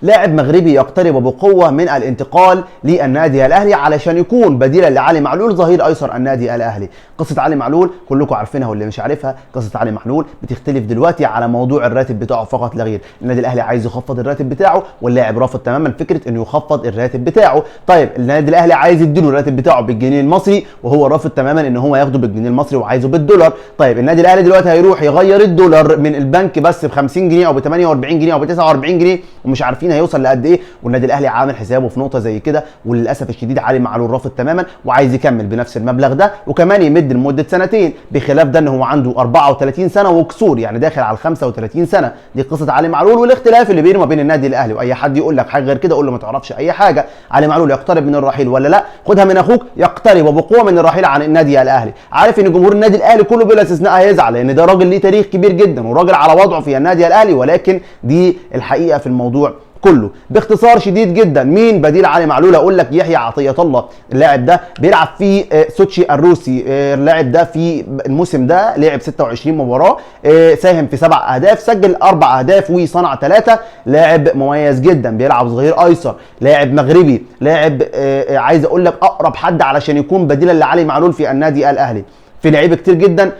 لاعب مغربي يقترب بقوه من الانتقال للنادي الاهلي علشان يكون بديلا لعلي معلول ظهير ايسر النادي الاهلي. قصه علي معلول كلكم عارفينها واللي مش عارفها، قصه علي معلول بتختلف دلوقتي على موضوع الراتب بتاعه فقط لا غير. النادي الاهلي عايز يخفض الراتب بتاعه واللاعب رافض تماما فكره انه يخفض الراتب بتاعه. طيب النادي الاهلي عايز يديله الراتب بتاعه بالجنيه المصري وهو رافض تماما ان هو ياخده بالجنيه المصري وعايزه بالدولار. طيب النادي الاهلي دلوقتي هيروح يغير الدولار من البنك بس ب 50 جنيه او ب 48 جنيه او ب 49 جنيه ومش عارفين هيوصل لقد ايه، والنادي الاهلي عامل حسابه في نقطه زي كده، وللاسف الشديد علي معلول رافض تماما وعايز يكمل بنفس المبلغ ده وكمان يمد لمده سنتين، بخلاف ده ان هو عنده 34 سنه وكسور يعني داخل على 35 سنه. دي قصه علي معلول والاختلاف اللي بينه وبين النادي الاهلي، واي حد يقول لك حاجه غير كده قول له ما تعرفش اي حاجه. علي معلول يقترب من الرحيل ولا لا؟ خدها من اخوك، يقترب وبقوه من الرحيل عن النادي الاهلي. عارف ان جمهور النادي الاهلي كله بلا استثناء هيزعل لان ده راجل ليه تاريخ كبير جدا وراجل على وضعه في النادي الاهلي، ولكن دي الحقيقه في الموضوع كله. باختصار شديد جدا مين بديل علي معلول؟ اقول لك يحيى عطيه الله. اللاعب ده بيلعب في سوتشي الروسي، اللاعب ده في الموسم ده لعب 26 مباراه، ساهم في 7 اهداف، سجل 4 اهداف وصنع 3. لاعب مميز جدا، بيلعب ظهير ايسر، لاعب مغربي، لاعب عايز اقول لك اقرب حد علشان يكون بديلا لعلي معلول في النادي الاهلي. في لعيبه كتير جدا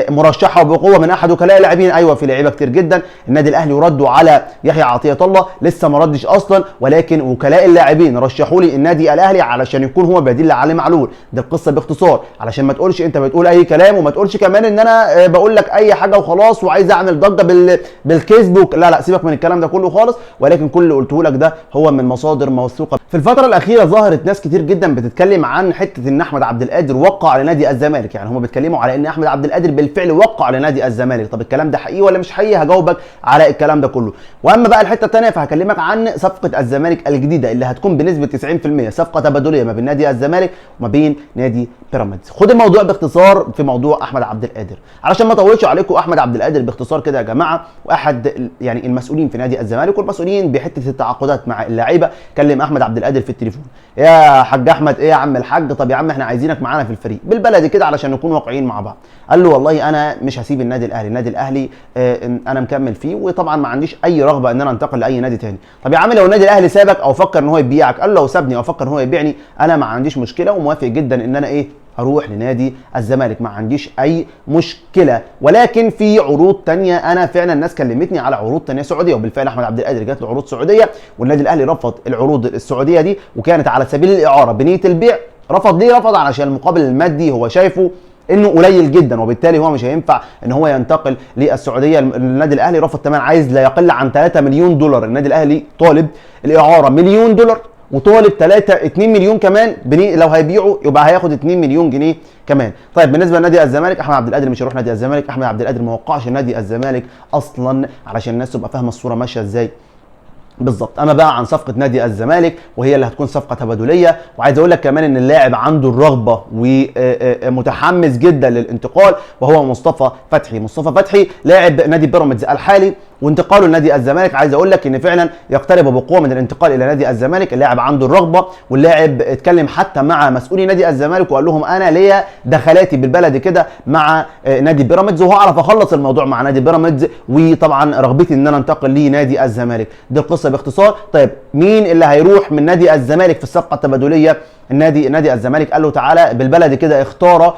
مرشحه بقوه من احد وكلاء اللاعبين، ايوه في لعيبه كتير جدا. النادي الاهلي يردوا على يحيى عطيه الله، لسه ما ردش اصلا، ولكن وكلاء اللاعبين رشحوا لي النادي الاهلي علشان يكون هو بديل لعلي معلول. دي القصه باختصار، علشان ما تقولش انت بتقول اي كلام وما تقولش كمان ان انا بقول لك اي حاجه وخلاص وعايز اعمل ضجه بالكيسبوك. لا سيبك من الكلام ده كله خالص، ولكن كل اللي قلته لك ده هو من مصادر موثوقه. في الفتره الاخيره ظهرت ناس كتير جدا بتتكلم عن حته ان احمد عبد القادر وقع لنادي الزمالك، يعني هم بيتكلموا على ان احمد عبد القادر بالفعل وقع لنادي الزمالك. طب الكلام ده حقيقي ولا مش حقيقي؟ هجاوبك على الكلام ده كله. واما بقى الحته الثانيه فهكلمك عن صفقه الزمالك الجديده اللي هتكون بنسبه 90% صفقه تبادليه ما بين نادي الزمالك وما بين نادي بيراميدز. خد الموضوع باختصار في موضوع احمد عبد القادر علشان ما اطولش عليكم. احمد عبد القادر باختصار كده يا جماعه، واحد يعني المسؤولين في نادي الزمالك والمسؤولين بحته التعاقدات مع اللعيبه كلم احمد عبد القادر في التليفون. يا حاج احمد، ايه يا عم الحاج؟ طب يا عم احنا عايزينك معانا في الفريق بالبلدي كده علشان نكون واقعيين مع بعض. قال له والله انا مش هسيب النادي الاهلي، النادي الاهلي انا مكمل فيه وطبعا ما عنديش اي رغبه ان انا انتقل لاي نادي تاني. طب يا عم لو النادي الاهلي سابك او فكر ان هو يبيعك، قال له لو سابني او فكر ان هو يبيعني انا ما عنديش مشكله وموافق جدا ان انا اروح لنادي الزمالك، ما عنديش اي مشكله. ولكن في عروض تانية، انا فعلا الناس كلمتني على عروض تانية سعوديه، وبالفعل احمد عبد القادر جات له عروض سعوديه والنادي الاهلي رفض العروض السعوديه دي وكانت على سبيل الاعاره بنيه البيع. رفض ليه؟ رفض علشان المقابل المادي هو شايفه انه قليل جدا وبالتالي هو مش هينفع ان هو ينتقل للسعوديه. النادي الاهلي رفض تماما، عايز لا يقل عن 3 مليون دولار. النادي الاهلي طالب الاعاره مليون دولار وطالب 2 مليون كمان لو هيبيعوا يبقى هياخد 2 مليون جنيه كمان. طيب بالنسبه لنادي الزمالك، احمد عبد القادر مش هيروح نادي الزمالك. احمد عبد القادر ما وقعش نادي الزمالك اصلا علشان الناس تبقى فاهمه الصوره ماشيه ازاي بالظبط. اما بقى عن صفقه نادي الزمالك وهي اللي هتكون صفقه تبادليه، وعايز اقول لك كمان ان اللاعب عنده الرغبه ومتحمس جدا للانتقال وهو مصطفى فتحي. مصطفى فتحي لاعب نادي بيراميدز الحالي وانتقاله لنادي الزمالك، عايز اقول لك ان فعلا يقترب بقوه من الانتقال الى نادي الزمالك. اللاعب عنده الرغبه واللاعب اتكلم حتى مع مسؤولي نادي الزمالك وقال لهم انا ليا دخلاتي بالبلدي كده مع نادي بيراميدز وهعرف اخلص الموضوع مع نادي بيراميدز، وطبعا رغبتي ان انا انتقل لنادي الزمالك. دي القصه باختصار. طيب مين اللي هيروح من نادي الزمالك في الصفقه التبادليه؟ نادي الزمالك قال له تعالى بالبلدي كده اختار،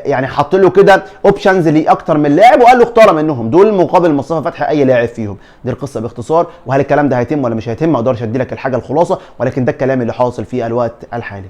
يعني حط له كده اوبشنز لاكتر من لاعب وقال له اختار منهم دول مقابل مصطفى فتحي اي لاعب فيهم. دي القصه باختصار. وهل الكلام ده هيتم ولا مش هيتم؟ ما اقدرش ادي لك الحاجه الخلاصه، ولكن ده الكلام اللي حاصل في الوقت الحالي.